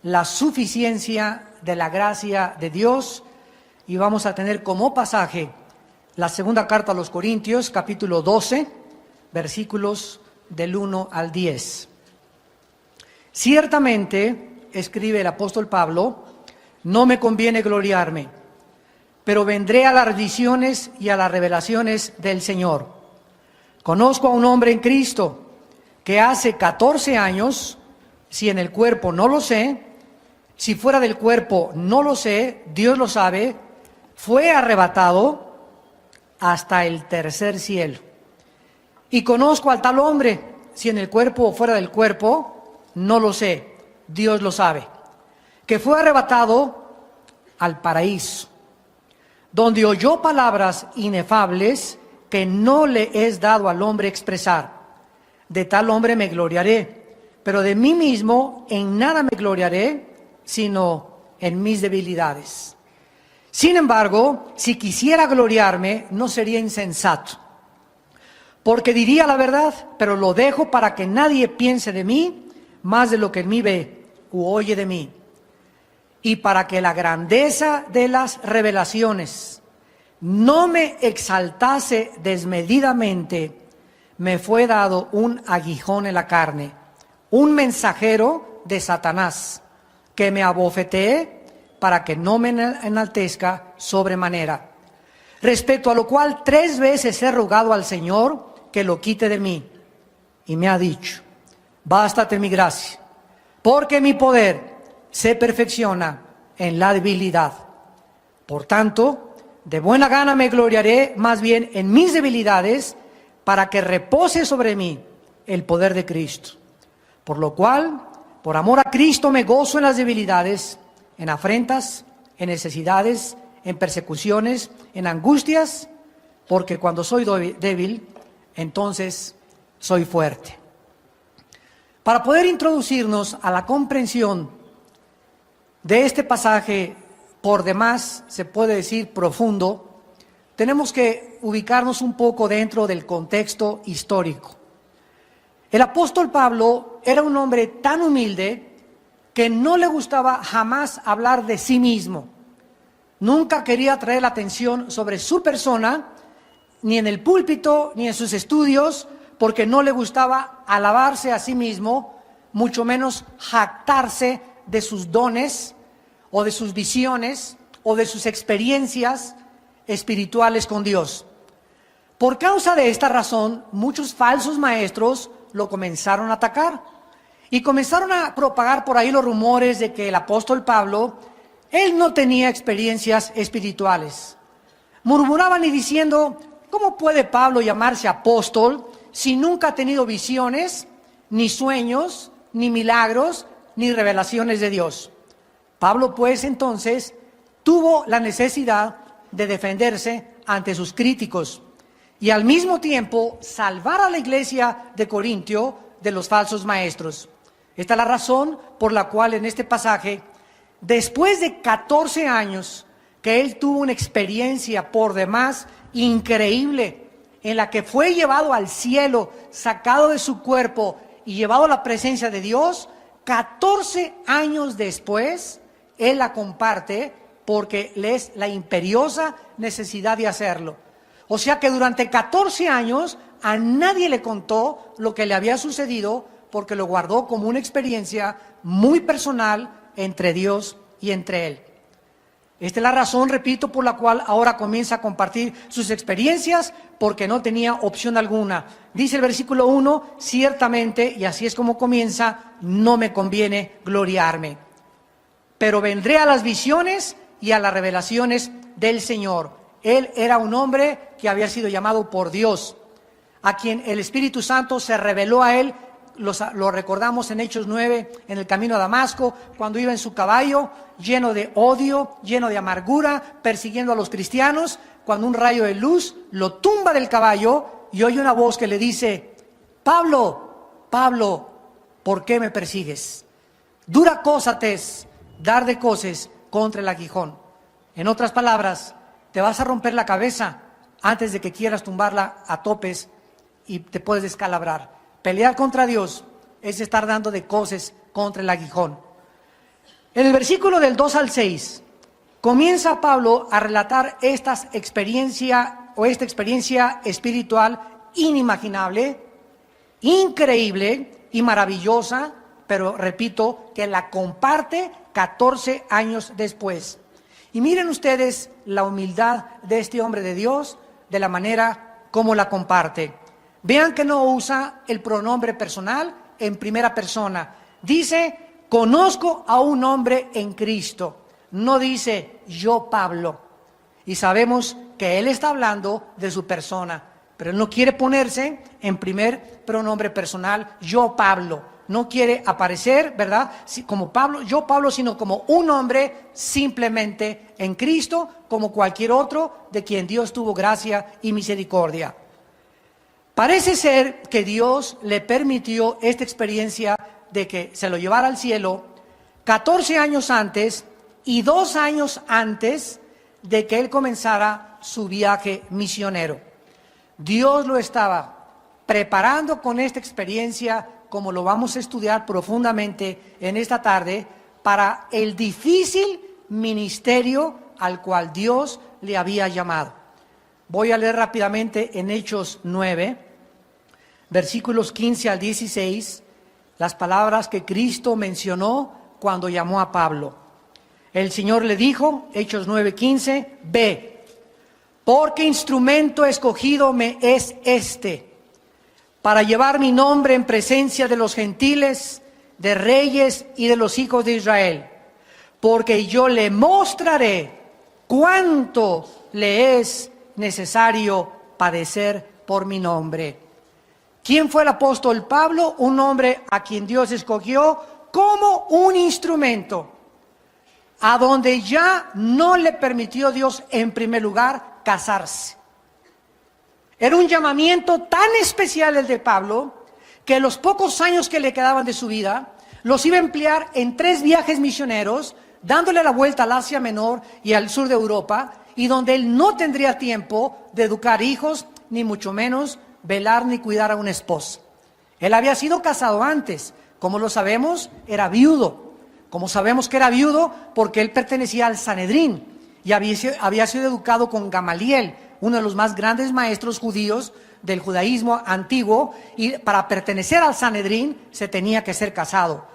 la suficiencia de la gracia de Dios, y vamos a tener como pasaje la segunda carta a los Corintios, capítulo 12, versículos del 1 al 10. Ciertamente, escribe el apóstol Pablo, no me conviene gloriarme, pero vendré a las visiones y a las revelaciones del Señor. Conozco a un hombre en Cristo que hace 14 años, si en el cuerpo no lo sé, si fuera del cuerpo no lo sé, Dios lo sabe, fue arrebatado hasta el tercer cielo. Y conozco al tal hombre, si en el cuerpo o fuera del cuerpo, no lo sé, Dios lo sabe, que fue arrebatado al paraíso, donde oyó palabras inefables que no le es dado al hombre expresar. De tal hombre me gloriaré, pero de mí mismo en nada me gloriaré, sino en mis debilidades. Sin embargo, si quisiera gloriarme, no sería insensato, porque diría la verdad, pero lo dejo para que nadie piense de mí más de lo que en mí ve u oye de mí, y para que la grandeza de las revelaciones no me exaltase desmedidamente, me fue dado un aguijón en la carne, un mensajero de Satanás, que me abofetee para que no me enaltezca sobremanera. Respecto a lo cual 3 veces he rogado al Señor que lo quite de mí, y me ha dicho, bástate mi gracia, porque mi poder se perfecciona en la debilidad. Por tanto, de buena gana me gloriaré más bien en mis debilidades, para que repose sobre mí el poder de Cristo. Por lo cual, por amor a Cristo me gozo en las debilidades, en afrentas, en necesidades, en persecuciones, en angustias, porque cuando soy débil, entonces soy fuerte. Para poder introducirnos a la comprensión de este pasaje, por demás, se puede decir profundo, tenemos que ubicarnos un poco dentro del contexto histórico. El apóstol Pablo era un hombre tan humilde que no le gustaba jamás hablar de sí mismo. Nunca quería traer la atención sobre su persona, ni en el púlpito, ni en sus estudios, porque no le gustaba alabarse a sí mismo, mucho menos jactarse de sus dones, o de sus visiones, o de sus experiencias espirituales con Dios. Por causa de esta razón, muchos falsos maestros lo comenzaron a atacar y comenzaron a propagar por ahí los rumores de que el apóstol Pablo, él no tenía experiencias espirituales. Murmuraban y diciendo, ¿cómo puede Pablo llamarse apóstol si nunca ha tenido visiones, ni sueños, ni milagros, ni revelaciones de Dios? Pablo, pues, entonces, tuvo la necesidad de defenderse ante sus críticos y al mismo tiempo salvar a la iglesia de Corintio de los falsos maestros. Esta es la razón por la cual en este pasaje, después de 14 años que él tuvo una experiencia por demás increíble, en la que fue llevado al cielo, sacado de su cuerpo y llevado a la presencia de Dios, 14 años después, él la comparte porque le es la imperiosa necesidad de hacerlo. O sea que durante 14 años a nadie le contó lo que le había sucedido, porque lo guardó como una experiencia muy personal entre Dios y entre él. Esta es la razón, repito, por la cual ahora comienza a compartir sus experiencias, porque no tenía opción alguna. Dice el versículo 1, ciertamente, y así es como comienza, no me conviene gloriarme, pero vendré a las visiones y a las revelaciones del Señor. Él era un hombre que había sido llamado por Dios, a quien el Espíritu Santo se reveló a él. Lo recordamos en Hechos 9, en el camino a Damasco, cuando iba en su caballo, lleno de odio, lleno de amargura, persiguiendo a los cristianos, cuando un rayo de luz lo tumba del caballo y oye una voz que le dice, Pablo, Pablo, ¿por qué me persigues? Dura cosa te es dar de coces contra el aguijón. En otras palabras, te vas a romper la cabeza antes de que quieras tumbarla a topes y te puedes descalabrar. Pelear contra Dios es estar dando de coces contra el aguijón. En el versículo del 2 al 6, comienza Pablo a relatar esta experiencia espiritual inimaginable, increíble y maravillosa, pero repito, que la comparte 14 años después. Y miren ustedes la humildad de este hombre de Dios, de la manera como la comparte. Vean que no usa el pronombre personal en primera persona. Dice, conozco a un hombre en Cristo. No dice, yo Pablo. Y sabemos que él está hablando de su persona, pero él no quiere ponerse en primer pronombre personal, yo Pablo. No quiere aparecer, ¿verdad?, como Pablo, yo Pablo, sino como un hombre simplemente en Cristo, como cualquier otro de quien Dios tuvo gracia y misericordia. Parece ser que Dios le permitió esta experiencia de que se lo llevara al cielo 14 años antes y 2 años antes de que él comenzara su viaje misionero. Dios lo estaba preparando con esta experiencia, como lo vamos a estudiar profundamente en esta tarde, para el difícil ministerio al cual Dios le había llamado. Voy a leer rápidamente en Hechos 9, versículos 15 al 16, las palabras que Cristo mencionó cuando llamó a Pablo. El Señor le dijo, Hechos 9:15, ve, porque instrumento escogido me es este, para llevar mi nombre en presencia de los gentiles, de reyes y de los hijos de Israel, porque yo le mostraré cuánto le es necesario padecer por mi nombre. ¿Quién fue el apóstol Pablo? Un hombre a quien Dios escogió como un instrumento, a donde ya no le permitió Dios en primer lugar casarse. Era un llamamiento tan especial el de Pablo, que los pocos años que le quedaban de su vida, los iba a emplear en 3 viajes misioneros, dándole la vuelta al Asia Menor y al sur de Europa, y donde él no tendría tiempo de educar hijos, ni mucho menos velar ni cuidar a una esposa. Él había sido casado antes, como lo sabemos, era viudo. Como sabemos que era viudo porque él pertenecía al Sanedrín y había sido educado con Gamaliel, uno de los más grandes maestros judíos del judaísmo antiguo, y para pertenecer al Sanedrín se tenía que ser casado.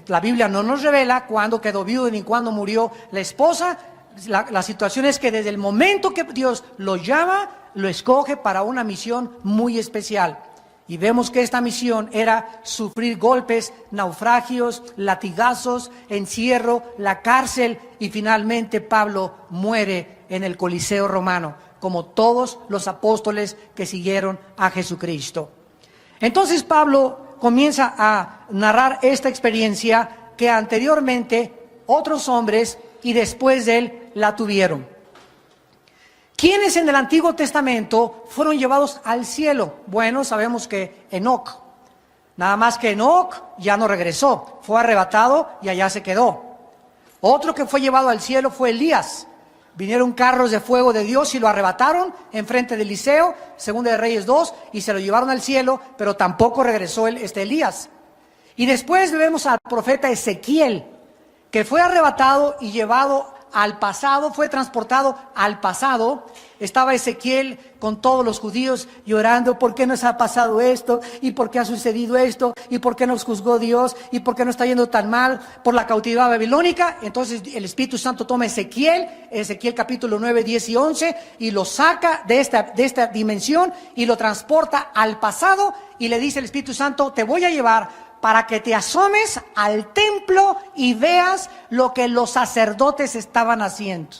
La Biblia no nos revela cuándo quedó viudo ni cuándo murió la esposa. La situación es que desde el momento que Dios lo llama, lo escoge para una misión muy especial. Y vemos que esta misión era sufrir golpes, naufragios, latigazos, encierro, la cárcel, y finalmente Pablo muere en el Coliseo romano, como todos los apóstoles que siguieron a Jesucristo. Entonces Pablo comienza a narrar esta experiencia que anteriormente otros hombres y después de él la tuvieron. ¿Quiénes en el Antiguo Testamento fueron llevados al cielo? Bueno, sabemos que Enoc. Nada más que Enoc ya no regresó, fue arrebatado y allá se quedó. Otro que fue llevado al cielo fue Elías. Vinieron carros de fuego de Dios y lo arrebataron enfrente de Eliseo, Segunda de Reyes 2, y se lo llevaron al cielo, pero tampoco regresó Elías. Y después vemos al profeta Ezequiel, que fue arrebatado y llevado al pasado, fue transportado al pasado. Estaba Ezequiel con todos los judíos llorando, ¿por qué nos ha pasado esto? ¿Y por qué ha sucedido esto? ¿Y por qué nos juzgó Dios? ¿Y por qué nos está yendo tan mal por la cautividad babilónica? Entonces el Espíritu Santo toma Ezequiel capítulo 9, 10 y 11, y lo saca de esta dimensión y lo transporta al pasado, y le dice el Espíritu Santo, te voy a llevar para que te asomes al templo y veas lo que los sacerdotes estaban haciendo.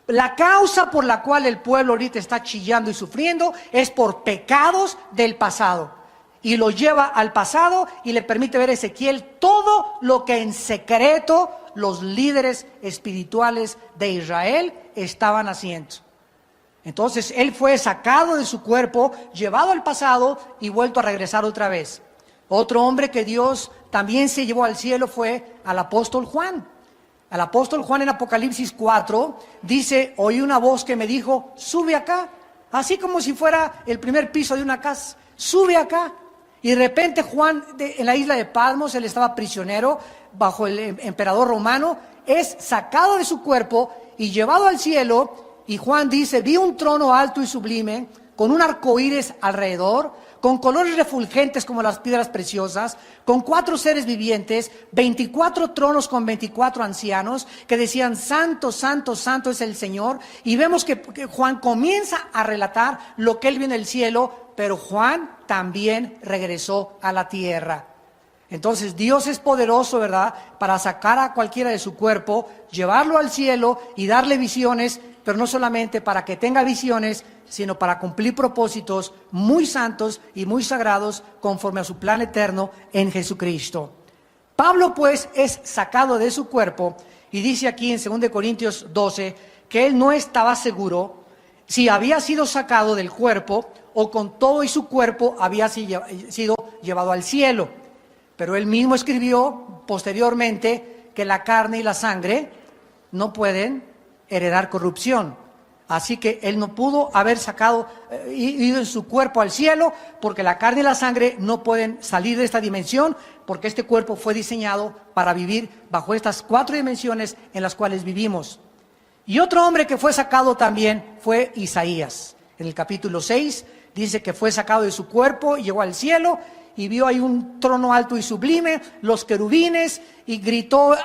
La causa por la cual el pueblo ahorita está chillando y sufriendo es por pecados del pasado. Y lo lleva al pasado y le permite ver a Ezequiel todo lo que en secreto los líderes espirituales de Israel estaban haciendo. Entonces él fue sacado de su cuerpo, llevado al pasado y vuelto a regresar otra vez. Otro hombre que Dios también se llevó al cielo fue al apóstol Juan. Al apóstol Juan en Apocalipsis 4 dice, oí una voz que me dijo, sube acá, así como si fuera el primer piso de una casa, sube acá. Y de repente Juan, en la isla de Patmos, él estaba prisionero bajo el emperador romano, es sacado de su cuerpo y llevado al cielo. Y Juan dice, vi un trono alto y sublime, con un arco iris alrededor, con colores refulgentes como las piedras preciosas, con 4 seres vivientes, 24 tronos con 24 ancianos, que decían, santo, santo, santo es el Señor. Y vemos que Juan comienza a relatar lo que él vio en el cielo, pero Juan también regresó a la tierra. Entonces Dios es poderoso, ¿verdad?, para sacar a cualquiera de su cuerpo, llevarlo al cielo y darle visiones, pero no solamente para que tenga visiones, sino para cumplir propósitos muy santos y muy sagrados conforme a su plan eterno en Jesucristo. Pablo pues es sacado de su cuerpo y dice aquí en 2 Corintios 12 que él no estaba seguro si había sido sacado del cuerpo o con todo y su cuerpo había sido llevado al cielo. Pero él mismo escribió posteriormente que la carne y la sangre no pueden heredar corrupción. Así que él no pudo haber ido en su cuerpo al cielo, porque la carne y la sangre no pueden salir de esta dimensión, porque este cuerpo fue diseñado para vivir bajo estas 4 dimensiones en las cuales vivimos. Y otro hombre que fue sacado también fue Isaías. En el capítulo 6 dice que fue sacado de su cuerpo y llegó al cielo y vio ahí un trono alto y sublime, los querubines, y gritó,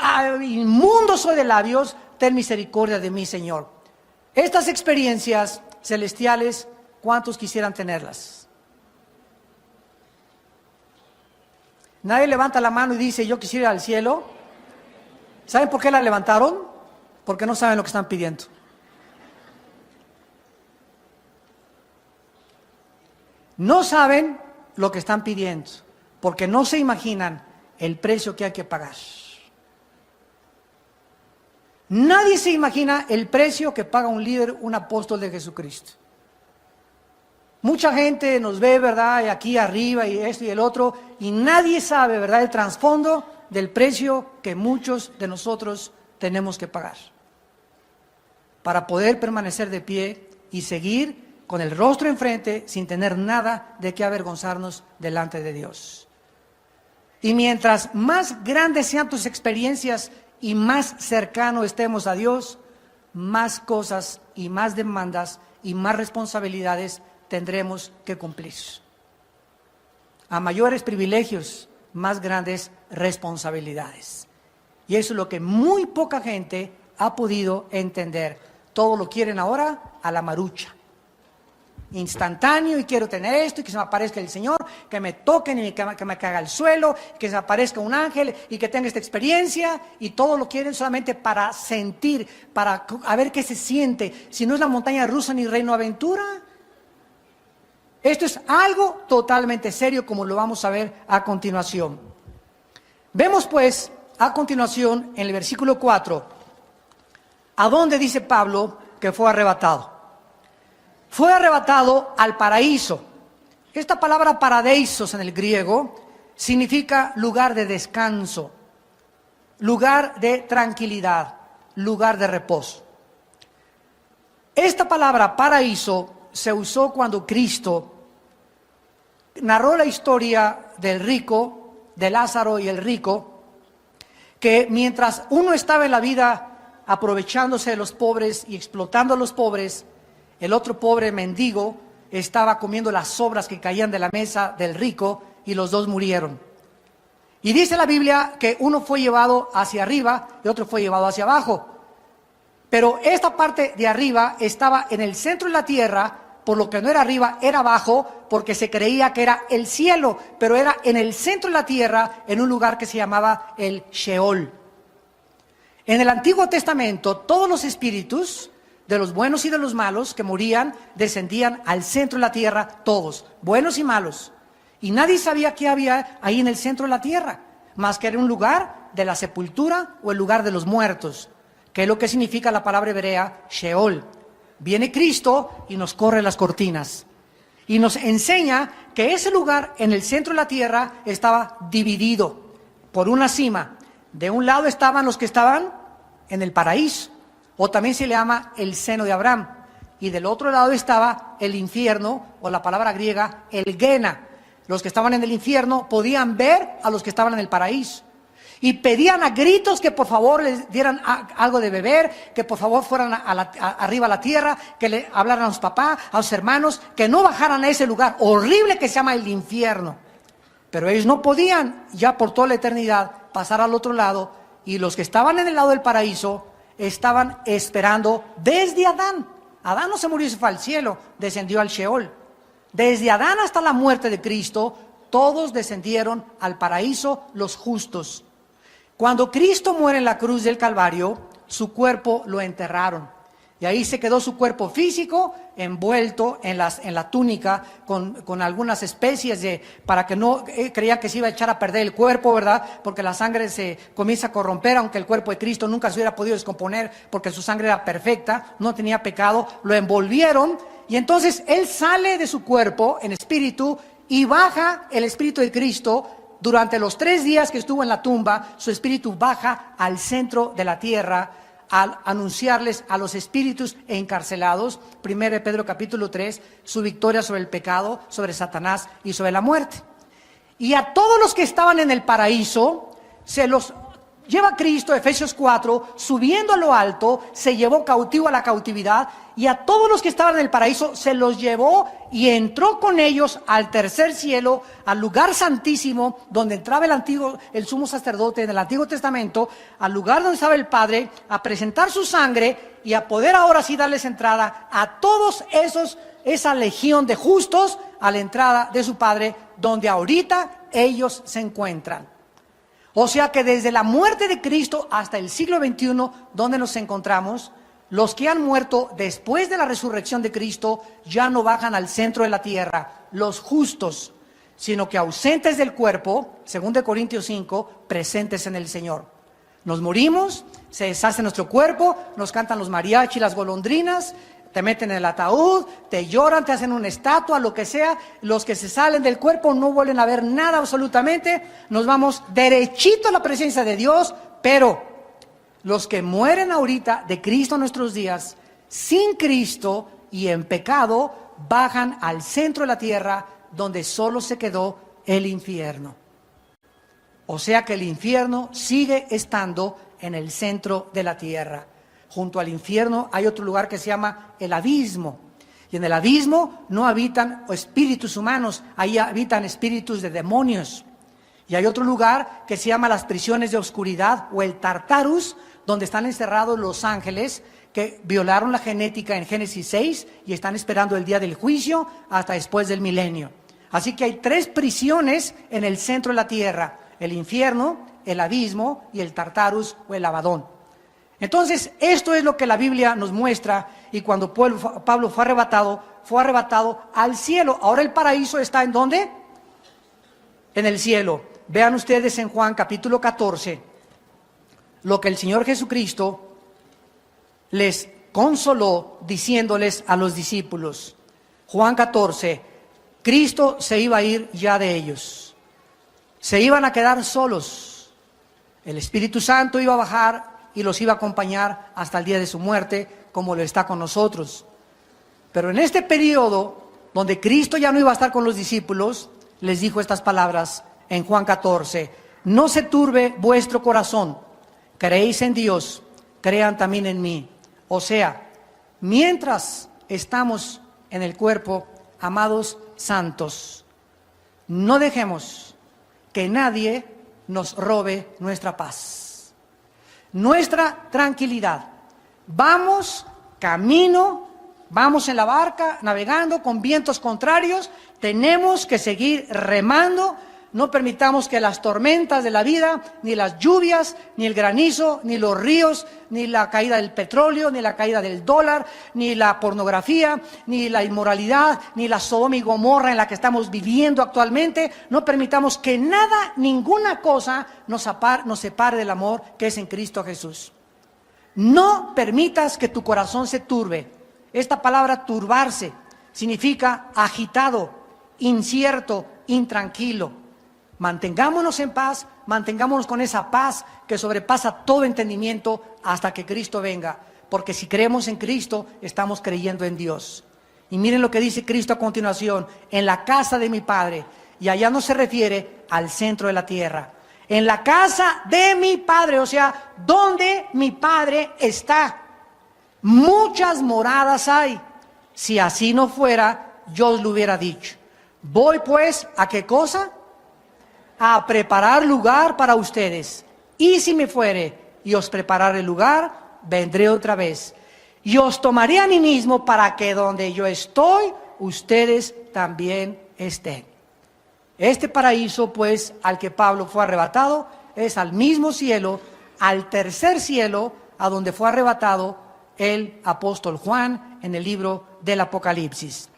inmundo soy de labios, ten misericordia de mí, Señor. Estas experiencias celestiales, ¿cuántos quisieran tenerlas? Nadie levanta la mano y dice, yo quisiera ir al cielo. ¿Saben por qué la levantaron? Porque no saben lo que están pidiendo. No saben lo que están pidiendo, porque no se imaginan el precio que hay que pagar. Nadie se imagina el precio que paga un líder, un apóstol de Jesucristo. Mucha gente nos ve, ¿verdad?, aquí arriba y esto y el otro, y nadie sabe, ¿verdad?, el trasfondo del precio que muchos de nosotros tenemos que pagar para poder permanecer de pie y seguir con el rostro enfrente sin tener nada de qué avergonzarnos delante de Dios. Y mientras más grandes sean tus experiencias y más cercano estemos a Dios, más cosas y más demandas y más responsabilidades tendremos que cumplir. A mayores privilegios, más grandes responsabilidades. Y eso es lo que muy poca gente ha podido entender. Todo lo quieren ahora a la marucha. Instantáneo, y quiero tener esto, y que se me aparezca el Señor, que me toquen y que me caiga al suelo, que se me aparezca un ángel y que tenga esta experiencia, y todo lo quieren solamente para sentir, para a ver qué se siente, si no es la montaña rusa ni Reino Aventura. Esto es algo totalmente serio, como lo vamos a ver a continuación. Vemos pues a continuación en el versículo 4, a dónde dice Pablo que fue arrebatado. Fue arrebatado al paraíso. Esta palabra paradeisos en el griego significa lugar de descanso, lugar de tranquilidad, lugar de reposo. Esta palabra paraíso se usó cuando Cristo narró la historia del rico, de Lázaro y el rico, que mientras uno estaba en la vida aprovechándose de los pobres y explotando a los pobres, el otro pobre mendigo estaba comiendo las sobras que caían de la mesa del rico y los dos murieron. Y dice la Biblia que uno fue llevado hacia arriba y otro fue llevado hacia abajo. Pero esta parte de arriba estaba en el centro de la tierra, por lo que no era arriba, era abajo, porque se creía que era el cielo, pero era en el centro de la tierra, en un lugar que se llamaba el Sheol. En el Antiguo Testamento, todos los espíritus, de los buenos y de los malos que morían, descendían al centro de la tierra, todos, buenos y malos. Y nadie sabía qué había ahí en el centro de la tierra, más que era un lugar de la sepultura o el lugar de los muertos, que es lo que significa la palabra hebrea Sheol. Viene Cristo y nos corre las cortinas y nos enseña que ese lugar en el centro de la tierra estaba dividido por una cima. De un lado estaban los que estaban en el paraíso, o también se le llama el seno de Abraham. Y del otro lado estaba el infierno, o la palabra griega, el Gena. los que estaban en el infierno podían ver a los que estaban en el paraíso. Y pedían a gritos que por favor les dieran algo de beber, que por favor fueran arriba a la tierra, que le hablaran a los papás, a los hermanos, que no bajaran a ese lugar horrible que se llama el infierno. Pero ellos no podían ya por toda la eternidad pasar al otro lado, y los que estaban en el lado del paraíso estaban esperando desde Adán. Adán no se murió y se fue al cielo, descendió al Sheol. Desde Adán hasta la muerte de Cristo, todos descendieron al paraíso, los justos. Cuando Cristo muere en la cruz del Calvario, su cuerpo lo enterraron. Y ahí se quedó su cuerpo físico envuelto en la túnica con algunas especies para que no creían que se iba a echar a perder el cuerpo, ¿verdad? Porque la sangre se comienza a corromper, aunque el cuerpo de Cristo nunca se hubiera podido descomponer porque su sangre era perfecta, no tenía pecado. Lo envolvieron y entonces Él sale de su cuerpo en espíritu y baja el espíritu de Cristo. Durante los 3 días que estuvo en la tumba, su espíritu baja al centro de la tierra al anunciarles a los espíritus encarcelados, 1 Pedro capítulo 3, su victoria sobre el pecado, sobre Satanás y sobre la muerte. Y a todos los que estaban en el paraíso, se los lleva Cristo, Efesios 4, subiendo a lo alto, se llevó cautivo a la cautividad, y a todos los que estaban en el paraíso se los llevó y entró con ellos al tercer cielo, al lugar santísimo, donde entraba el sumo sacerdote en el Antiguo Testamento, al lugar donde estaba el Padre, a presentar su sangre y a poder ahora sí darles entrada a todos esa legión de justos a la entrada de su Padre, donde ahorita ellos se encuentran. O sea que desde la muerte de Cristo hasta el siglo XXI, donde nos encontramos, los que han muerto después de la resurrección de Cristo ya no bajan al centro de la tierra, los justos, sino que ausentes del cuerpo, 2 Corintios 5, presentes en el Señor. Nos morimos, se deshace nuestro cuerpo, nos cantan los mariachi, las golondrinas, te meten en el ataúd, te lloran, te hacen una estatua, lo que sea. Los que se salen del cuerpo no vuelven a ver nada absolutamente. Nos vamos derechito a la presencia de Dios. Pero los que mueren ahorita de Cristo en nuestros días, sin Cristo y en pecado, bajan al centro de la tierra, donde solo se quedó el infierno. O sea que el infierno sigue estando en el centro de la tierra. Junto al infierno hay otro lugar que se llama el abismo. Y en el abismo no habitan espíritus humanos, ahí habitan espíritus de demonios. Y hay otro lugar que se llama las prisiones de oscuridad o el Tartarus, donde están encerrados los ángeles que violaron la genética en Génesis 6 y están esperando el día del juicio hasta después del milenio. Así que hay 3 prisiones en el centro de la tierra: el infierno, el abismo y el Tartarus o el Abadón. Entonces, esto es lo que la Biblia nos muestra, y cuando Pablo fue arrebatado al cielo. Ahora el paraíso está ¿en dónde? En el cielo. Vean ustedes en Juan capítulo 14, lo que el Señor Jesucristo les consoló diciéndoles a los discípulos. Juan 14, Cristo se iba a ir ya de ellos. Se iban a quedar solos. El Espíritu Santo iba a bajar y los iba a acompañar hasta el día de su muerte, como lo está con nosotros. Pero en este periodo, donde Cristo ya no iba a estar con los discípulos, les dijo estas palabras en Juan 14: no se turbe vuestro corazón, creéis en Dios, crean también en mí. O sea, mientras estamos en el cuerpo, amados santos, no dejemos que nadie nos robe nuestra paz, nuestra tranquilidad. Vamos camino, vamos en la barca navegando con vientos contrarios, tenemos que seguir remando. No permitamos que las tormentas de la vida, ni las lluvias, ni el granizo, ni los ríos, ni la caída del petróleo, ni la caída del dólar, ni la pornografía, ni la inmoralidad, ni la Sodoma y Gomorra en la que estamos viviendo actualmente, no permitamos que nada, ninguna cosa nos separe del amor que es en Cristo Jesús. No permitas que tu corazón se turbe. Esta palabra turbarse significa agitado, incierto, intranquilo. Mantengámonos en paz, mantengámonos con esa paz que sobrepasa todo entendimiento hasta que Cristo venga. Porque si creemos en Cristo, estamos creyendo en Dios. Y miren lo que dice Cristo a continuación: en la casa de mi Padre Y allá no se refiere al centro de la tierra. En la casa de mi Padre, o sea, donde mi Padre está, muchas moradas hay. Si así no fuera, yo os lo hubiera dicho. Voy pues, ¿a qué cosa? A preparar lugar para ustedes. Y si me fuere y os prepararé lugar, vendré otra vez. Y os tomaré a mí mismo para que donde yo estoy, ustedes también estén. Este paraíso, pues, al que Pablo fue arrebatado, es al mismo cielo, al tercer cielo, a donde fue arrebatado el apóstol Juan en el libro del Apocalipsis.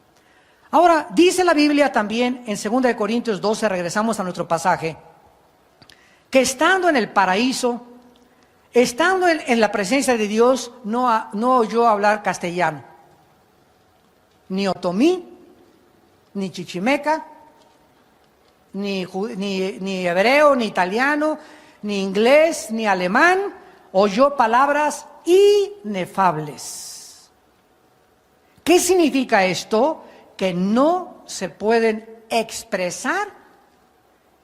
Ahora, dice la Biblia también en 2 Corintios 12, regresamos a nuestro pasaje, que estando en el paraíso, estando en la presencia de Dios, no oyó hablar castellano, ni otomí, ni chichimeca, ni hebreo, ni italiano, ni inglés, ni alemán. Oyó palabras inefables. ¿Qué significa esto? Que no se pueden expresar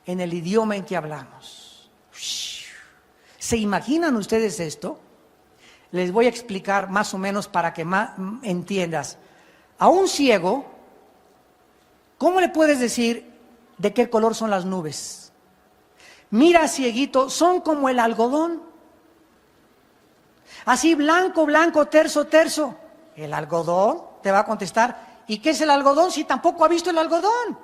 en el idioma en que hablamos. ¿Se imaginan ustedes esto? Les voy a explicar más o menos para que más entiendas. A un ciego, ¿cómo le puedes decir de qué color son las nubes? Mira, cieguito, son como el algodón. Así blanco, blanco, terso, terso. El algodón te va a contestar. ¿Y qué es el algodón si tampoco ha visto el algodón?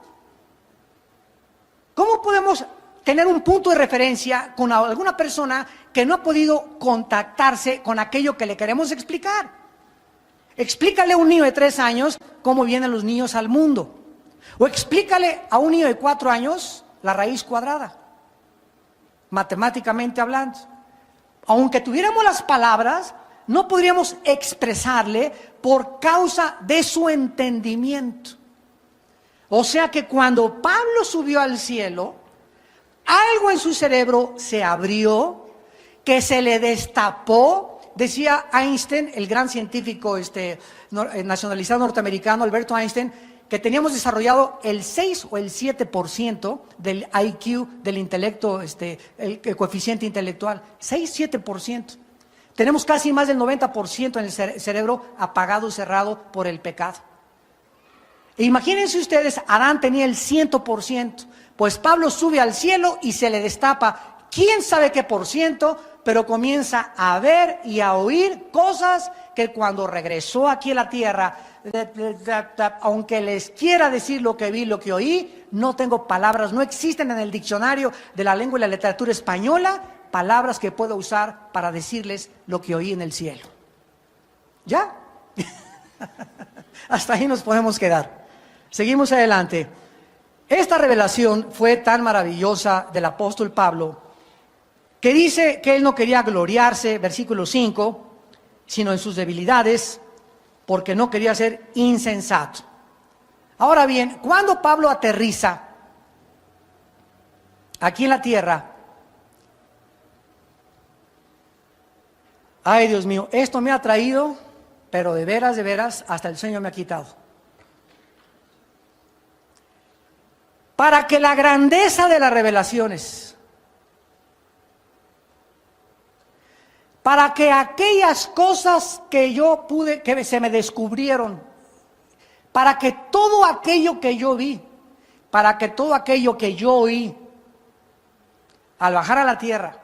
¿Cómo podemos tener un punto de referencia con alguna persona que no ha podido contactarse con aquello que le queremos explicar? Explícale a un niño de 3 años cómo vienen los niños al mundo. O explícale a un niño de 4 años la raíz cuadrada, matemáticamente hablando. Aunque tuviéramos las palabras, no podríamos expresarle por causa de su entendimiento. O sea que cuando Pablo subió al cielo, algo en su cerebro se abrió, que se le destapó. Decía Einstein, el gran científico nacionalizado norteamericano, Alberto Einstein, que teníamos desarrollado el 6 o el 7% del IQ, del intelecto, el coeficiente intelectual. 6-7%. Tenemos casi más del 90% en el cerebro apagado, cerrado por el pecado. Imagínense ustedes, Adán tenía el 100%, pues Pablo sube al cielo y se le destapa, quién sabe qué por ciento, pero comienza a ver y a oír cosas que cuando regresó aquí a la tierra, aunque les quiera decir lo que vi, lo que oí, no tengo palabras, no existen en el diccionario de la lengua y la literatura española palabras que pueda usar para decirles lo que oí en el cielo. ¿Ya? Hasta ahí nos podemos quedar. Seguimos adelante. Esta revelación fue tan maravillosa del apóstol Pablo que dice que él no quería gloriarse, versículo 5, sino en sus debilidades, porque no quería ser insensato. Ahora bien, cuando Pablo aterriza aquí en la tierra, ay Dios mío, esto me ha traído, pero de veras, hasta el sueño me ha quitado. Para que la grandeza de las revelaciones, para que aquellas cosas que yo pude, que se me descubrieron, para que todo aquello que yo vi, para que todo aquello que yo oí, al bajar a la tierra,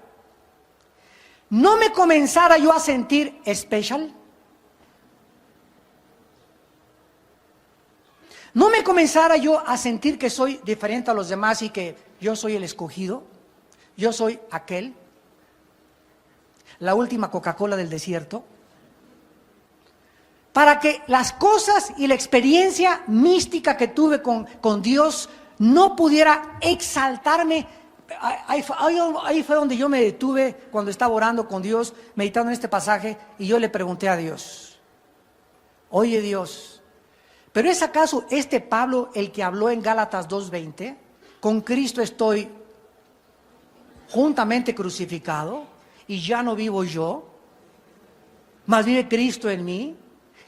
no me comenzara yo a sentir especial. No me comenzara yo a sentir que soy diferente a los demás y que yo soy el escogido, yo soy aquel, la última Coca-Cola del desierto, para que las cosas y la experiencia mística que tuve con Dios no pudiera exaltarme. Ahí fue donde yo me detuve cuando estaba orando con Dios, meditando en este pasaje, y yo le pregunté a Dios, oye Dios, ¿pero es acaso este Pablo el que habló en Gálatas 2:20? Con Cristo estoy juntamente crucificado y ya no vivo yo, mas vive Cristo en mí.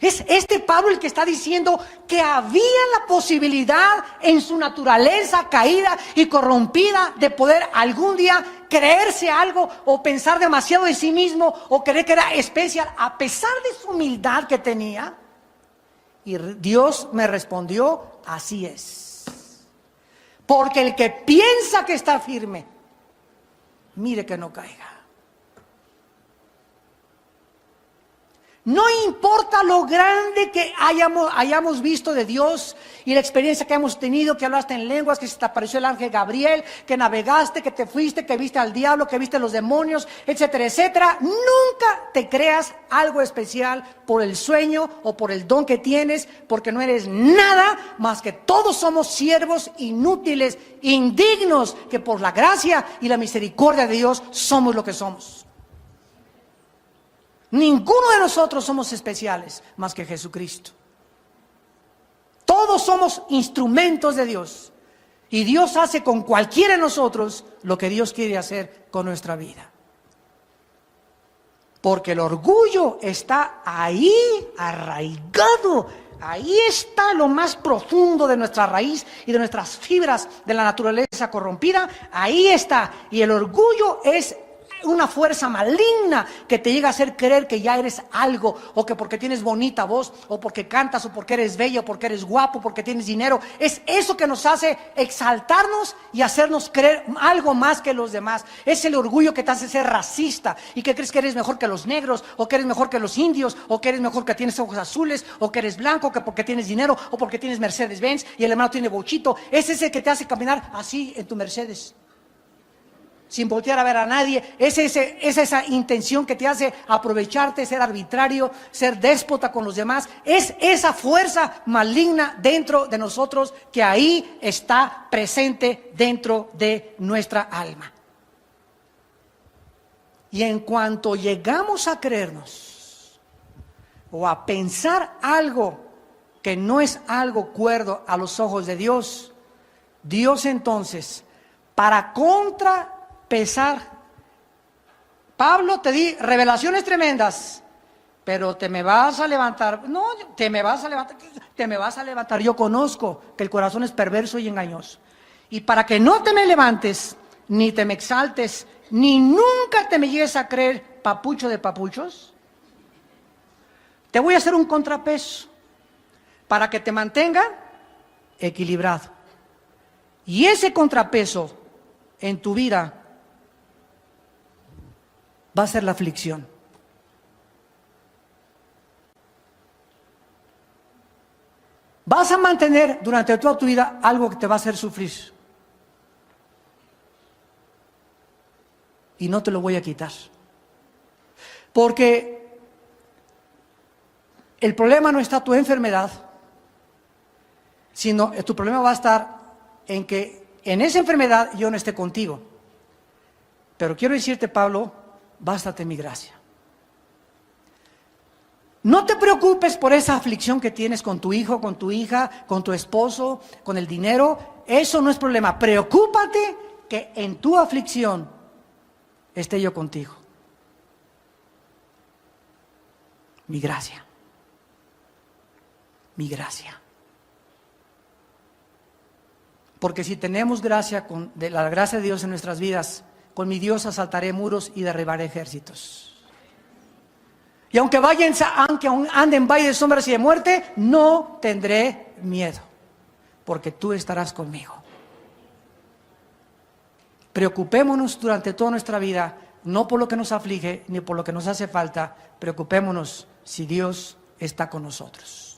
Es este Pablo el que está diciendo que había la posibilidad en su naturaleza caída y corrompida de poder algún día creerse algo o pensar demasiado de sí mismo o creer que era especial a pesar de su humildad que tenía. Y Dios me respondió, así es. Porque el que piensa que está firme, mire que no caiga. No importa lo grande que hayamos visto de Dios y la experiencia que hemos tenido, que hablaste en lenguas, que se te apareció el ángel Gabriel, que navegaste, que te fuiste, que viste al diablo, que viste a los demonios, etcétera, etcétera. Nunca te creas algo especial por el sueño o por el don que tienes, porque no eres nada más que todos somos siervos inútiles, indignos, que por la gracia y la misericordia de Dios somos lo que somos. Ninguno de nosotros somos especiales más que Jesucristo. Todos somos instrumentos de Dios. Y Dios hace con cualquiera de nosotros lo que Dios quiere hacer con nuestra vida. Porque el orgullo está ahí arraigado. Ahí está lo más profundo de nuestra raíz y de nuestras fibras de la naturaleza corrompida. Ahí está. Y el orgullo es una fuerza maligna que te llega a hacer creer que ya eres algo, o que porque tienes bonita voz, o porque cantas, o porque eres bello, o porque eres guapo, porque tienes dinero. Es eso que nos hace exaltarnos y hacernos creer algo más que los demás. Es el orgullo que te hace ser racista y que crees que eres mejor que los negros, o que eres mejor que los indios, o que eres mejor que tienes ojos azules, o que eres blanco, que porque tienes dinero, o porque tienes Mercedes-Benz y el hermano tiene bochito. Es ese que te hace caminar así en tu Mercedes, sin voltear a ver a nadie. Es esa intención que te hace aprovecharte, ser arbitrario, ser déspota con los demás. Es esa fuerza maligna dentro de nosotros que ahí está presente dentro de nuestra alma. Y en cuanto llegamos a creernos o a pensar algo que no es algo cuerdo a los ojos de Dios, Dios entonces, para contrapesar, Pablo, te di revelaciones tremendas, pero te me vas a levantar. No, te me vas a levantar. Yo conozco que el corazón es perverso y engañoso. Y para que no te me levantes, ni te me exaltes, ni nunca te me llegues a creer papucho de papuchos, te voy a hacer un contrapeso para que te mantenga equilibrado. Y ese contrapeso en tu vida va a ser la aflicción. Vas a mantener durante toda tu vida algo que te va a hacer sufrir. Y no te lo voy a quitar. Porque el problema no está tu enfermedad, sino tu problema va a estar en que en esa enfermedad yo no esté contigo. Pero quiero decirte, Pablo, bástate mi gracia. No te preocupes por esa aflicción que tienes con tu hijo, con tu hija, con tu esposo, con el dinero. Eso no es problema. Preocúpate que en tu aflicción esté yo contigo. Mi gracia. Mi gracia. Porque si tenemos gracia, de la gracia de Dios en nuestras vidas, con mi Dios asaltaré muros y derribaré ejércitos. Y aunque ande en valle de sombras y de muerte, no tendré miedo, porque tú estarás conmigo. Preocupémonos durante toda nuestra vida, no por lo que nos aflige, ni por lo que nos hace falta. Preocupémonos si Dios está con nosotros.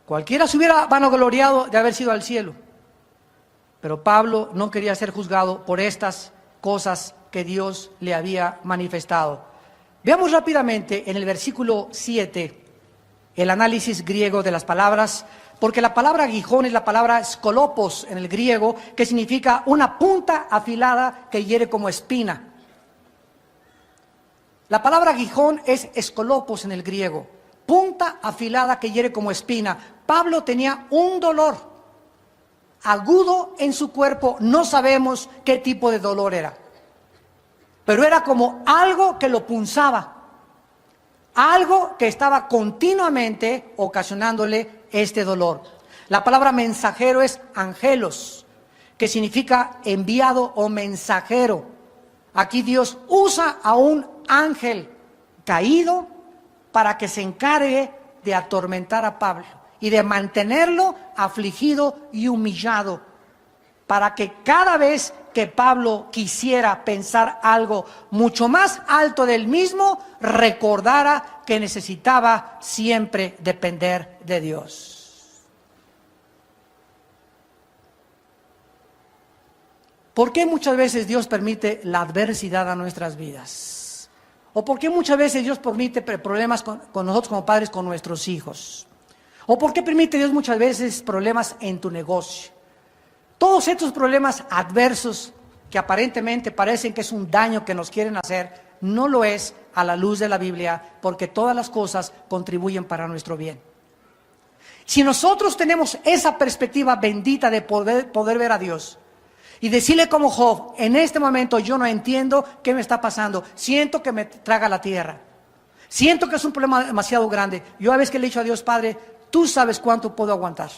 Cualquiera se hubiera vanagloriado de haber sido al cielo, pero Pablo no quería ser juzgado por estas cosas que Dios le había manifestado. Veamos rápidamente en el versículo 7 el análisis griego de las palabras, porque la palabra aguijón es la palabra skolopos en el griego, que significa una punta afilada que hiere como espina. La palabra aguijón es skolopos en el griego, punta afilada que hiere como espina. Pablo tenía un dolor agudo en su cuerpo, no sabemos qué tipo de dolor era, pero era como algo que lo punzaba. algo que estaba continuamente ocasionándole este dolor. La palabra mensajero es angelos, que significa enviado o mensajero. Aquí Dios usa a un ángel caído para que se encargue de atormentar a Pablo y de mantenerlo afligido y humillado, para que cada vez que Pablo quisiera pensar algo mucho más alto del mismo, recordara que necesitaba siempre depender de Dios. ¿Por qué muchas veces Dios permite la adversidad a nuestras vidas? ¿O por qué muchas veces Dios permite problemas con nosotros como padres, con nuestros hijos? ¿O por qué permite Dios muchas veces problemas en tu negocio? Todos estos problemas adversos que aparentemente parecen que es un daño que nos quieren hacer, no lo es a la luz de la Biblia, porque todas las cosas contribuyen para nuestro bien. Si nosotros tenemos esa perspectiva bendita de poder ver a Dios y decirle como Job, en este momento yo no entiendo qué me está pasando, siento que me traga la tierra, siento que es un problema demasiado grande. Yo a veces que le he dicho a Dios, Padre, tú sabes cuánto puedo aguantar.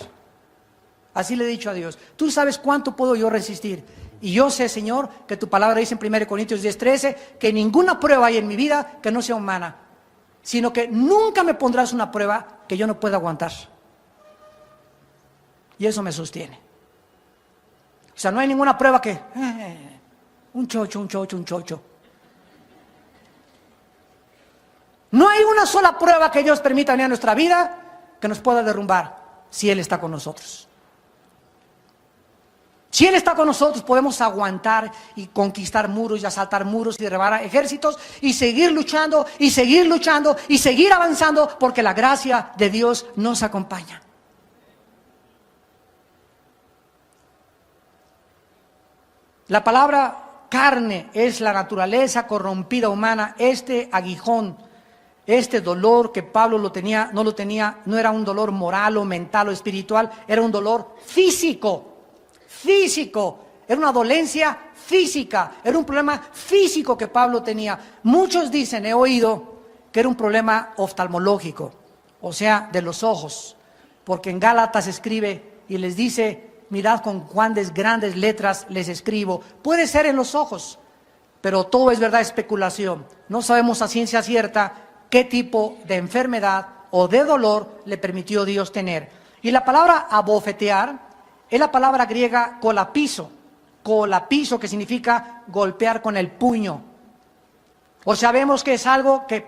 Así le he dicho a Dios, tú sabes cuánto puedo yo resistir. Y yo sé, Señor, que tu palabra dice en 1 Corintios 10:13, que ninguna prueba hay en mi vida que no sea humana, sino que nunca me pondrás una prueba que yo no pueda aguantar. Y eso me sostiene. O sea, no hay ninguna prueba que, un chocho. No hay una sola prueba que Dios permita venir a nuestra vida que nos pueda derrumbar, si Él está con nosotros. Si Él está con nosotros, podemos aguantar y conquistar muros y asaltar muros y derribar ejércitos y seguir luchando y seguir luchando y seguir avanzando, porque la gracia de Dios nos acompaña. La palabra carne es la naturaleza corrompida humana. Este aguijón, este dolor que Pablo no era un dolor moral o mental o espiritual, era un dolor físico, era una dolencia física, era un problema físico que Pablo tenía. Muchos dicen, he oído, que era un problema oftalmológico, o sea, de los ojos, porque en Gálatas escribe y les dice, mirad con cuántas grandes letras les escribo. Puede ser en los ojos, pero todo es verdad, especulación. No sabemos a ciencia cierta qué tipo de enfermedad o de dolor le permitió Dios tener. Y la palabra abofetear es la palabra griega colapiso, que significa golpear con el puño. O sabemos que es algo que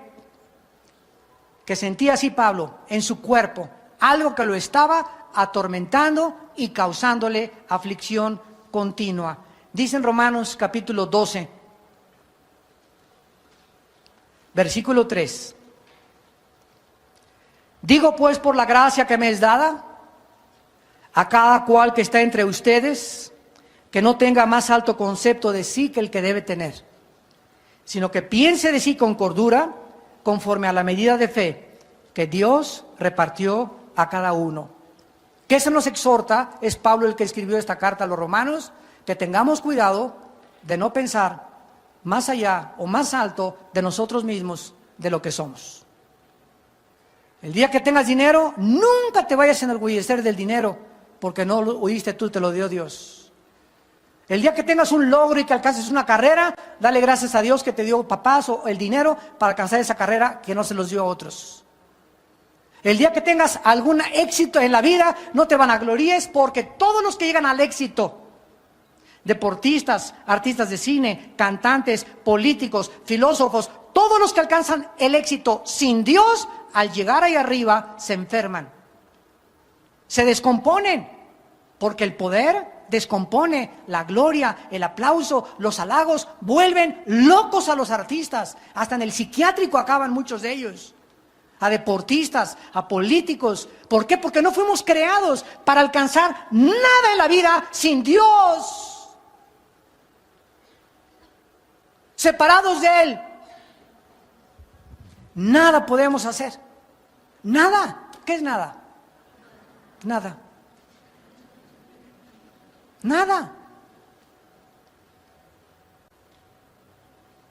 sentía así Pablo en su cuerpo, algo que lo estaba atormentando y causándole aflicción continua. Dice en Romanos capítulo 12, versículo 3. Digo pues por la gracia que me es dada, a cada cual que está entre ustedes, que no tenga más alto concepto de sí que el que debe tener, sino que piense de sí con cordura, conforme a la medida de fe que Dios repartió a cada uno. ¿Qué se nos exhorta? Es Pablo el que escribió esta carta a los romanos, que tengamos cuidado de no pensar más allá o más alto de nosotros mismos de lo que somos. El día que tengas dinero, nunca te vayas a enorgullecer del dinero, porque no lo oíste tú, te lo dio Dios. El día que tengas un logro y que alcances una carrera, dale gracias a Dios que te dio papás o el dinero para alcanzar esa carrera que no se los dio a otros. El día que tengas algún éxito en la vida, no te vanaglories, porque todos los que llegan al éxito, deportistas, artistas de cine, cantantes, políticos, filósofos, todos los que alcanzan el éxito sin Dios, al llegar ahí arriba, se enferman, se descomponen, porque el poder descompone, la gloria, el aplauso, los halagos, vuelven locos a los artistas, hasta en el psiquiátrico acaban muchos de ellos, a deportistas, a políticos. ¿Por qué? Porque no fuimos creados para alcanzar nada en la vida sin Dios. Separados de Él, nada podemos hacer. Nada. ¿Qué es nada? Nada. Nada.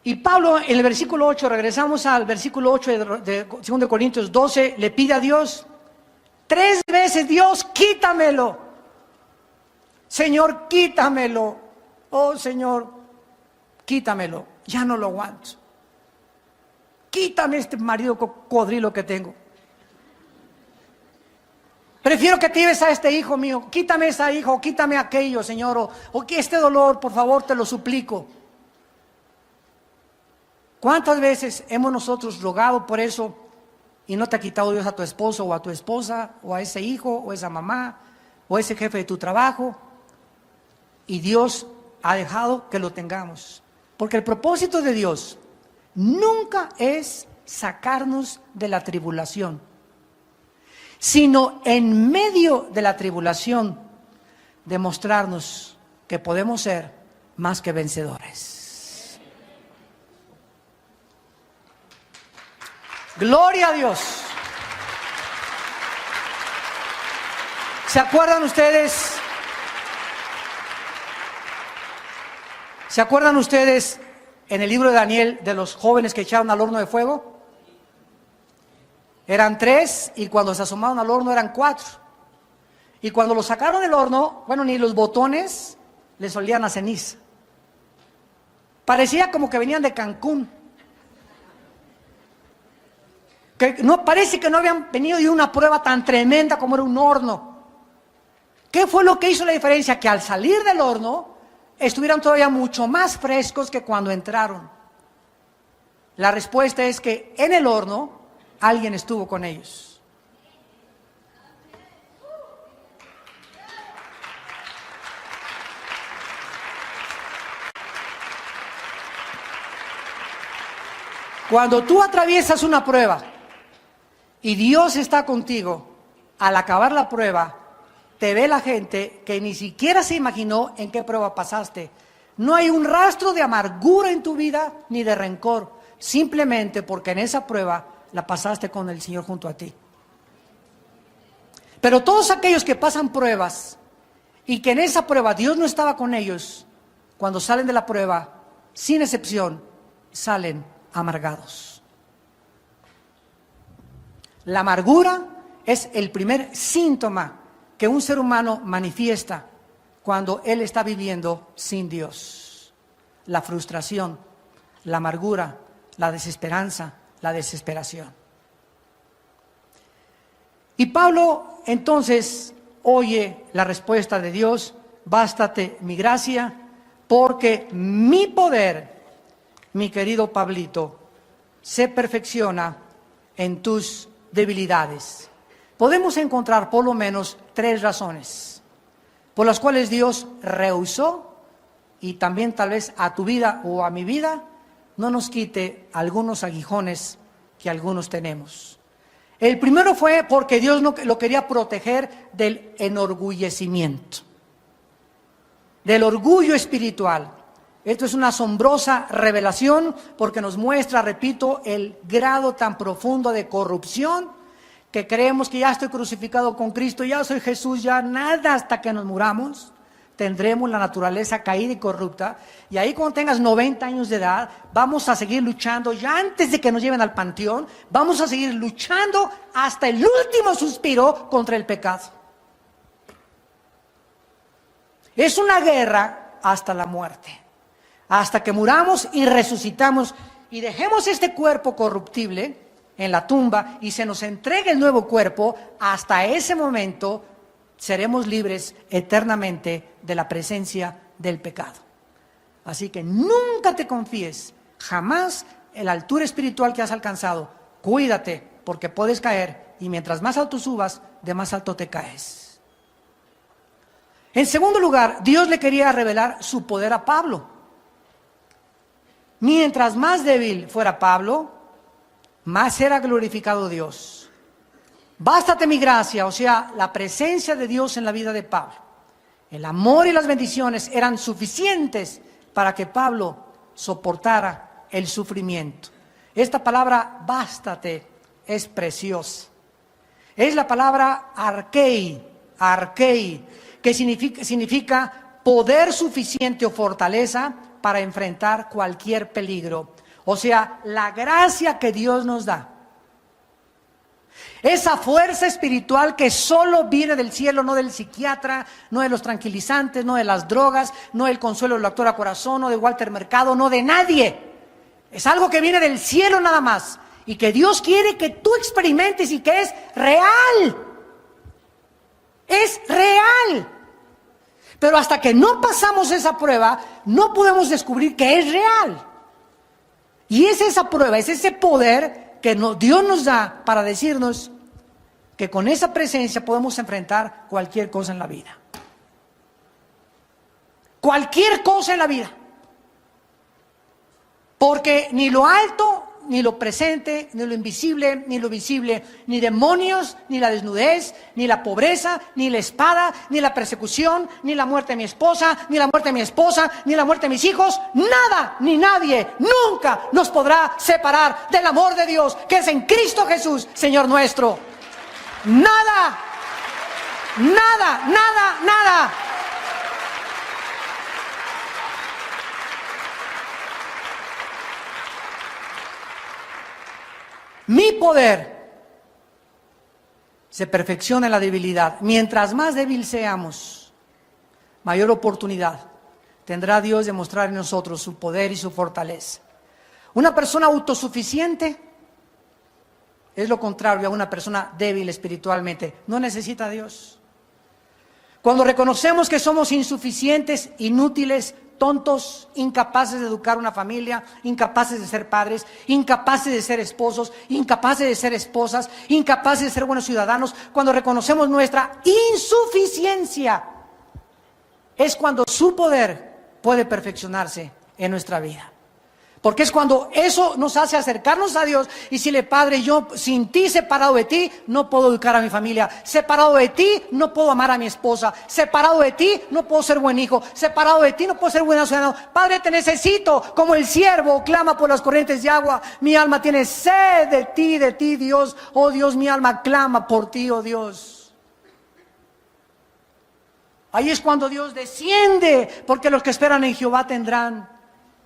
Y Pablo en el versículo 8, regresamos al versículo 8 de 2 Corintios 12, le pide a Dios 3 veces: Dios, quítamelo. Señor, quítamelo. Oh Señor, quítamelo. Ya no lo aguanto. Quítame este marido cocodrilo que tengo. Prefiero que te lleves a este hijo mío. Quítame esa hija, o quítame aquello, Señor. O que este dolor, por favor, te lo suplico. ¿Cuántas veces hemos nosotros rogado por eso y no te ha quitado Dios a tu esposo o a tu esposa, o a ese hijo, o a esa mamá, o a ese jefe de tu trabajo? Y Dios ha dejado que lo tengamos. Porque el propósito de Dios nunca es sacarnos de la tribulación, sino en medio de la tribulación demostrarnos que podemos ser más que vencedores. Gloria a Dios. ¿Se acuerdan ustedes? ¿Se acuerdan ustedes en el libro de Daniel de los jóvenes que echaron al horno de fuego? Eran 3 y cuando se asomaron al horno eran 4. Y cuando los sacaron del horno, bueno, ni los botones les olían a ceniza. Parecía como que venían de Cancún. Que no, parece que no habían venido de una prueba tan tremenda como era un horno. ¿Qué fue lo que hizo la diferencia? Que al salir del horno estuvieran todavía mucho más frescos que cuando entraron. La respuesta es que en el horno alguien estuvo con ellos. Cuando tú atraviesas una prueba y Dios está contigo, al acabar la prueba, te ve la gente que ni siquiera se imaginó en qué prueba pasaste. No hay un rastro de amargura en tu vida ni de rencor, simplemente porque en esa prueba la pasaste con el Señor junto a ti. Pero todos aquellos que pasan pruebas y que en esa prueba Dios no estaba con ellos, cuando salen de la prueba, sin excepción, salen amargados. La amargura es el primer síntoma que un ser humano manifiesta cuando él está viviendo sin Dios. La frustración, la amargura, la desesperanza, la desesperación. Y Pablo entonces oye la respuesta de Dios: bástate mi gracia, porque mi poder, mi querido Pablito, se perfecciona en tus debilidades. Podemos encontrar por lo menos 3 razones por las cuales Dios rehusó, y también tal vez a tu vida o a mi vida, no nos quite algunos aguijones que algunos tenemos. El primero fue porque Dios lo quería proteger del enorgullecimiento, del orgullo espiritual. Esto es una asombrosa revelación porque nos muestra, repito, el grado tan profundo de corrupción que creemos que ya estoy crucificado con Cristo, ya soy Jesús, ya nada hasta que nos muramos. Tendremos la naturaleza caída y corrupta, y ahí cuando tengas 90 años de edad, vamos a seguir luchando, ya antes de que nos lleven al panteón, vamos a seguir luchando hasta el último suspiro contra el pecado. Es una guerra hasta la muerte, hasta que muramos y resucitamos y dejemos este cuerpo corruptible en la tumba y se nos entregue el nuevo cuerpo. Hasta ese momento seremos libres eternamente de la presencia del pecado. Así que nunca te confíes, jamás, en la altura espiritual que has alcanzado. Cuídate, porque puedes caer, y mientras más alto subas, de más alto te caes. En segundo lugar, Dios le quería revelar su poder a Pablo. Mientras más débil fuera Pablo, más era glorificado Dios. Bástate mi gracia, o sea, la presencia de Dios en la vida de Pablo. El amor y las bendiciones eran suficientes para que Pablo soportara el sufrimiento. Esta palabra bástate es preciosa. Es la palabra arkei, que significa poder suficiente o fortaleza para enfrentar cualquier peligro. O sea, la gracia que Dios nos da. Esa fuerza espiritual que solo viene del cielo, no del psiquiatra, no de los tranquilizantes, no de las drogas, no del consuelo del doctor a corazón, no de Walter Mercado, no de nadie. Es algo que viene del cielo nada más. Y que Dios quiere que tú experimentes y que es real. Es real. Pero hasta que no pasamos esa prueba, no podemos descubrir que es real. Y es esa prueba, es ese poder que Dios nos da para decirnos que con esa presencia podemos enfrentar cualquier cosa en la vida. Cualquier cosa en la vida. Porque ni lo alto, ni lo presente, ni lo invisible, ni lo visible, ni demonios, ni la desnudez, ni la pobreza, ni la espada, ni la persecución, ni la muerte de mi esposa, ni la muerte de mi esposa, ni la muerte de mis hijos, nada, ni nadie, nunca nos podrá separar del amor de Dios, que es en Cristo Jesús, Señor nuestro. Nada, nada, nada, nada. Mi poder se perfecciona en la debilidad. Mientras más débil seamos, mayor oportunidad tendrá Dios de mostrar en nosotros su poder y su fortaleza. Una persona autosuficiente es lo contrario a una persona débil espiritualmente. No necesita a Dios. Cuando reconocemos que somos insuficientes, inútiles, tontos, incapaces de educar una familia, incapaces de ser padres, incapaces de ser esposos, incapaces de ser esposas, incapaces de ser buenos ciudadanos, cuando reconocemos nuestra insuficiencia, es cuando su poder puede perfeccionarse en nuestra vida. Porque es cuando eso nos hace acercarnos a Dios y decirle: Padre, yo sin ti, separado de ti, no puedo educar a mi familia. Separado de ti, no puedo amar a mi esposa. Separado de ti, no puedo ser buen hijo. Separado de ti, no puedo ser buen ciudadano. Padre, te necesito, como el siervo clama por las corrientes de agua. Mi alma tiene sed de ti, Dios. Oh Dios, mi alma clama por ti, oh Dios. Ahí es cuando Dios desciende, porque los que esperan en Jehová tendrán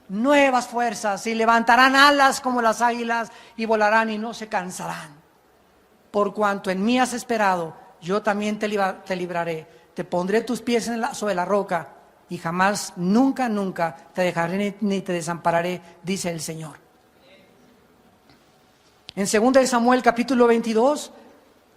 nuevas fuerzas y levantarán alas como las águilas y volarán y no se cansarán. Por cuanto en mí has esperado, yo también te libraré. Te pondré tus pies sobre la roca y jamás, nunca, nunca te dejaré ni te desampararé, dice el Señor. En 2 Samuel capítulo 22,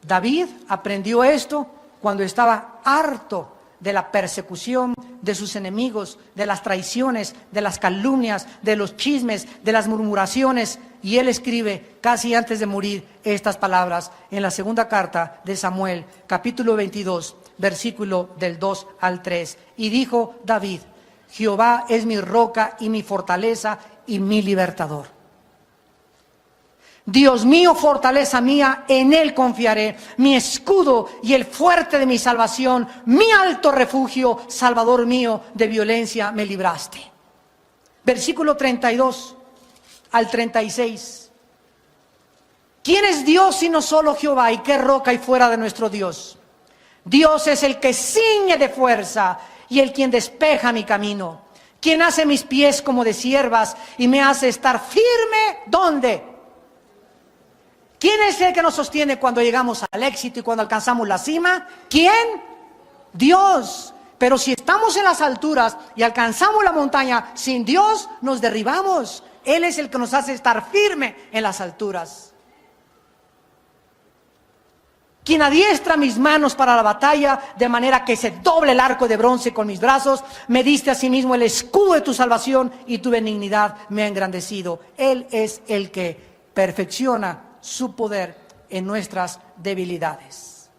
David aprendió esto cuando estaba harto de la persecución de sus enemigos, de las traiciones, de las calumnias, de los chismes, de las murmuraciones. Y él escribe casi antes de morir estas palabras en la segunda carta de Samuel, capítulo 22, versículo del 2 al 3. Y dijo David: Jehová es mi roca y mi fortaleza y mi libertador. Dios mío, fortaleza mía, en Él confiaré, mi escudo y el fuerte de mi salvación, mi alto refugio, Salvador mío, de violencia me libraste. Versículo 32 al 36. ¿Quién es Dios sino solo Jehová? ¿Y qué roca hay fuera de nuestro Dios? Dios es el que ciñe de fuerza y el quien despeja mi camino. Quien hace mis pies como de ciervas y me hace estar firme, ¿dónde? ¿Quién es el que nos sostiene cuando llegamos al éxito y cuando alcanzamos la cima? ¿Quién? Dios. Pero si estamos en las alturas y alcanzamos la montaña, sin Dios nos derribamos. Él es el que nos hace estar firme en las alturas. Quien adiestra mis manos para la batalla, de manera que se doble el arco de bronce con mis brazos, me diste asimismo el escudo de tu salvación y tu benignidad me ha engrandecido. Él es el que perfecciona su poder en nuestras debilidades.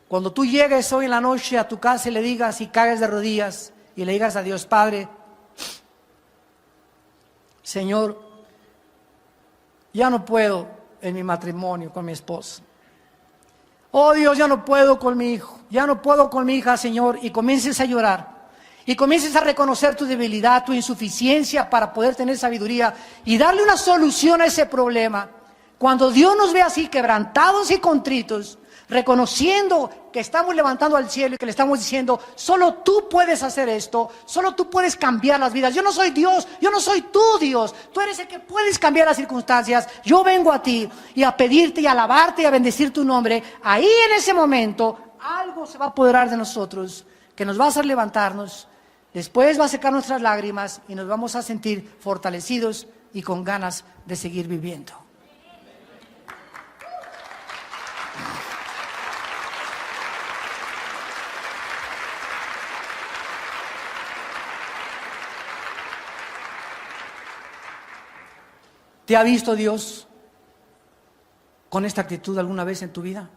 Cuando tú llegues hoy en la noche a tu casa y le digas, y caigas de rodillas y le digas a Dios: Padre, Señor, ya no puedo en mi matrimonio con mi esposa. Oh Dios, ya no puedo con mi hijo, ya no puedo con mi hija, Señor, y comiences a llorar. Y comiences a reconocer tu debilidad, tu insuficiencia para poder tener sabiduría y darle una solución a ese problema. Cuando Dios nos ve así, quebrantados y contritos, reconociendo que estamos levantando al cielo y que le estamos diciendo: solo tú puedes hacer esto, solo tú puedes cambiar las vidas. Yo no soy Dios, yo no soy tu Dios, tú eres el que puedes cambiar las circunstancias. Yo vengo a ti y a pedirte y a alabarte y a bendecir tu nombre. Ahí en ese momento algo se va a apoderar de nosotros, que nos va a hacer levantarnos, después va a secar nuestras lágrimas y nos vamos a sentir fortalecidos y con ganas de seguir viviendo. ¿Te ha visto Dios con esta actitud alguna vez en tu vida?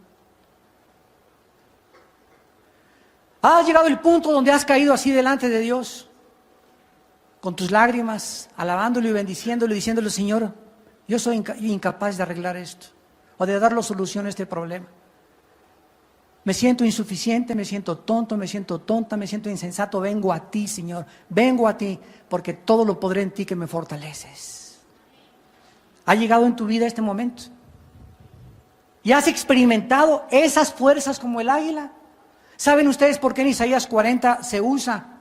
¿Has llegado al punto donde has caído así delante de Dios, con tus lágrimas, alabándolo y bendiciéndolo y diciéndole: Señor, yo soy incapaz de arreglar esto o de dar la solución a este problema? Me siento insuficiente, me siento tonto, me siento tonta, me siento insensato. Vengo a ti, Señor, vengo a ti, porque todo lo podré en ti que me fortaleces. ¿Ha llegado en tu vida este momento? ¿Y has experimentado esas fuerzas como el águila? ¿Saben ustedes por qué en Isaías 40 se usa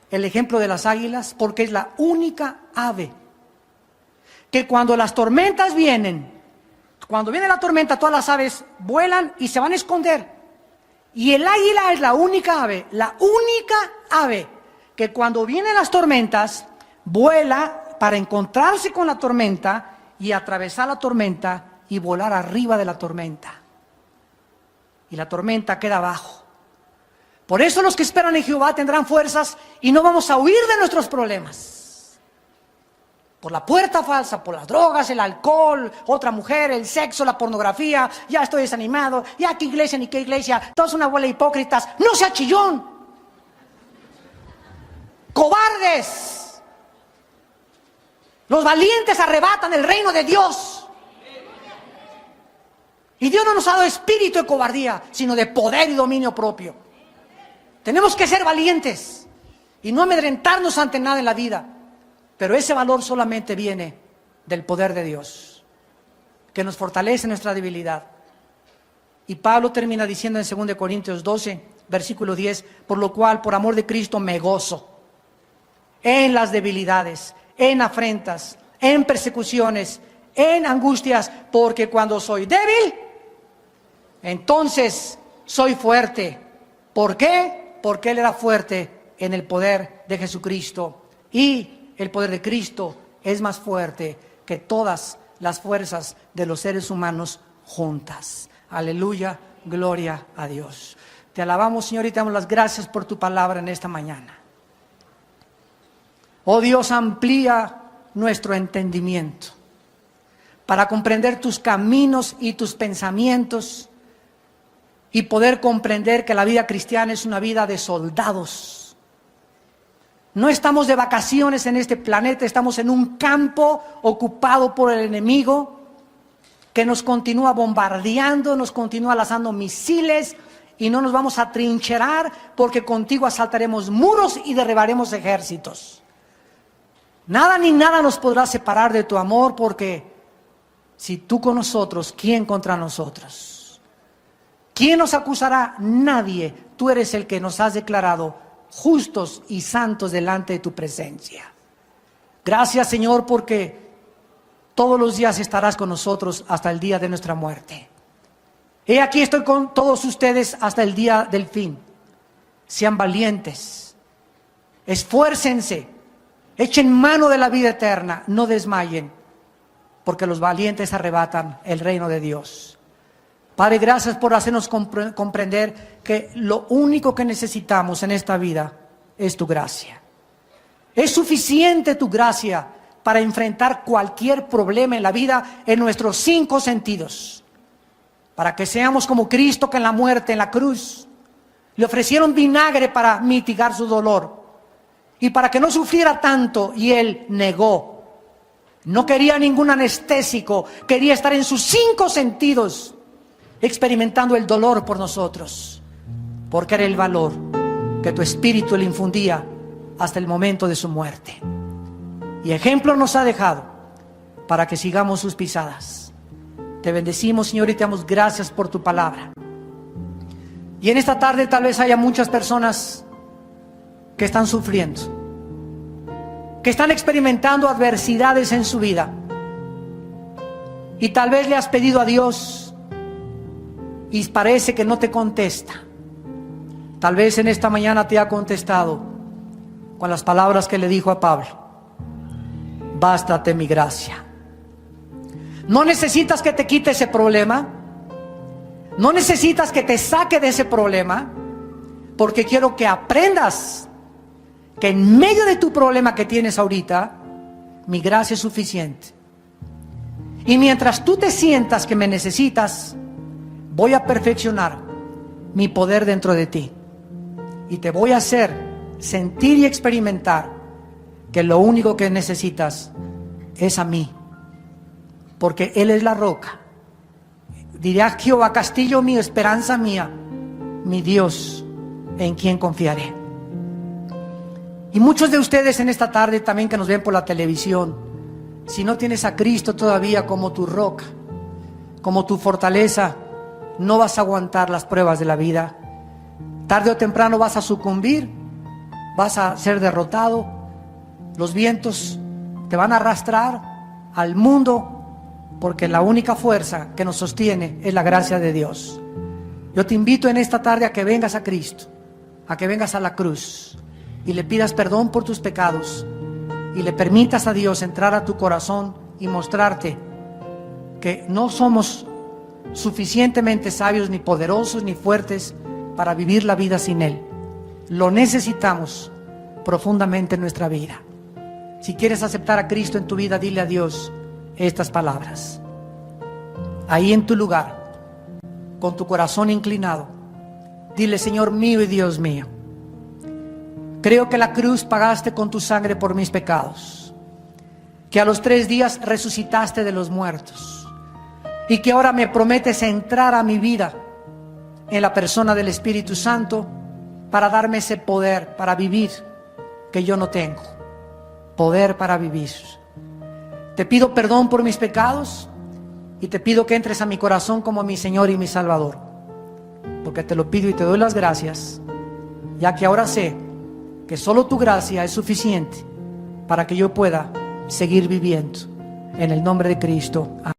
el ejemplo de las águilas? Porque es la única ave que cuando las tormentas vienen, cuando viene la tormenta, todas las aves vuelan y se van a esconder. Y el águila es la única ave que cuando vienen las tormentas, vuela para encontrarse con la tormenta y atravesar la tormenta y volar arriba de la tormenta. Y la tormenta queda abajo. Por eso los que esperan en Jehová tendrán fuerzas y no vamos a huir de nuestros problemas. Por la puerta falsa, por las drogas, el alcohol, otra mujer, el sexo, la pornografía. Ya estoy desanimado, ya qué iglesia ni qué iglesia, todos una bola de hipócritas. No sea chillón. Cobardes. Los valientes arrebatan el reino de Dios. Y Dios no nos ha dado espíritu de cobardía, sino de poder y dominio propio. Tenemos que ser valientes y no amedrentarnos ante nada en la vida. Pero ese valor solamente viene del poder de Dios, que nos fortalece en nuestra debilidad. Y Pablo termina diciendo en 2 Corintios 12, versículo 10, por lo cual, por amor de Cristo, me gozo en las debilidades, en afrentas, en persecuciones, en angustias, porque cuando soy débil, entonces soy fuerte. ¿Por qué? Porque Él era fuerte en el poder de Jesucristo. Y el poder de Cristo es más fuerte que todas las fuerzas de los seres humanos juntas. Aleluya, gloria a Dios. Te alabamos, Señor, y te damos las gracias por tu palabra en esta mañana. Oh Dios, amplía nuestro entendimiento para comprender tus caminos y tus pensamientos y poder comprender que la vida cristiana es una vida de soldados. No estamos de vacaciones en este planeta, estamos en un campo ocupado por el enemigo que nos continúa bombardeando, nos continúa lanzando misiles y no nos vamos a trincherar porque contigo asaltaremos muros y derribaremos ejércitos. Nada ni nada nos podrá separar de tu amor, porque si tú con nosotros, ¿quién contra nosotros? ¿Quién nos acusará? Nadie. Tú eres el que nos has declarado justos y santos delante de tu presencia. Gracias, Señor, porque todos los días estarás con nosotros hasta el día de nuestra muerte. He aquí estoy con todos ustedes hasta el día del fin. Sean valientes, esfuércense, echen mano de la vida eterna, no desmayen, porque los valientes arrebatan el reino de Dios. Padre, gracias por hacernos comprender que lo único que necesitamos en esta vida es tu gracia. Es suficiente tu gracia para enfrentar cualquier problema en la vida en nuestros 5 sentidos. Para que seamos como Cristo, que en la muerte, en la cruz, le ofrecieron vinagre para mitigar su dolor. Y para que no sufriera tanto, y Él negó. No quería ningún anestésico, quería estar en sus 5 sentidos, experimentando el dolor por nosotros, porque era el valor que tu Espíritu le infundía hasta el momento de su muerte. Y ejemplo nos ha dejado para que sigamos sus pisadas. Te bendecimos, Señor, y te damos gracias por tu palabra. Y en esta tarde tal vez haya muchas personas que están sufriendo, que están experimentando adversidades en su vida. Y tal vez le has pedido a Dios y parece que no te contesta. Tal vez en esta mañana te ha contestado con las palabras que le dijo a Pablo: bástate mi gracia. No necesitas que te quite ese problema. No necesitas que te saque de ese problema, porque quiero que aprendas que en medio de tu problema que tienes ahorita, mi gracia es suficiente. Y mientras tú te sientas que me necesitas, voy a perfeccionar mi poder dentro de ti. Y te voy a hacer sentir y experimentar que lo único que necesitas es a mí. Porque Él es la roca. Dirá Jehová, castillo mío, esperanza mía, mi Dios, en quien confiaré. Y muchos de ustedes en esta tarde también que nos ven por la televisión, si no tienes a Cristo todavía como tu roca, como tu fortaleza, no vas a aguantar las pruebas de la vida. Tarde o temprano vas a sucumbir, vas a ser derrotado. Los vientos te van a arrastrar al mundo, porque la única fuerza que nos sostiene es la gracia de Dios. Yo te invito en esta tarde a que vengas a Cristo, a que vengas a la cruz y le pidas perdón por tus pecados y le permitas a Dios entrar a tu corazón y mostrarte que no somos suficientemente sabios, ni poderosos, ni fuertes para vivir la vida sin Él. Lo necesitamos profundamente en nuestra vida. Si quieres aceptar a Cristo en tu vida, dile a Dios estas palabras. Ahí en tu lugar, con tu corazón inclinado, dile: Señor mío y Dios mío, creo que la cruz pagaste con tu sangre por mis pecados, que a los 3 días resucitaste de los muertos y que ahora me prometes entrar a mi vida en la persona del Espíritu Santo para darme ese poder para vivir que yo no tengo, poder para vivir. Te pido perdón por mis pecados y te pido que entres a mi corazón como mi Señor y mi Salvador, porque te lo pido y te doy las gracias, ya que ahora sé que solo tu gracia es suficiente para que yo pueda seguir viviendo. En el nombre de Cristo. Amén.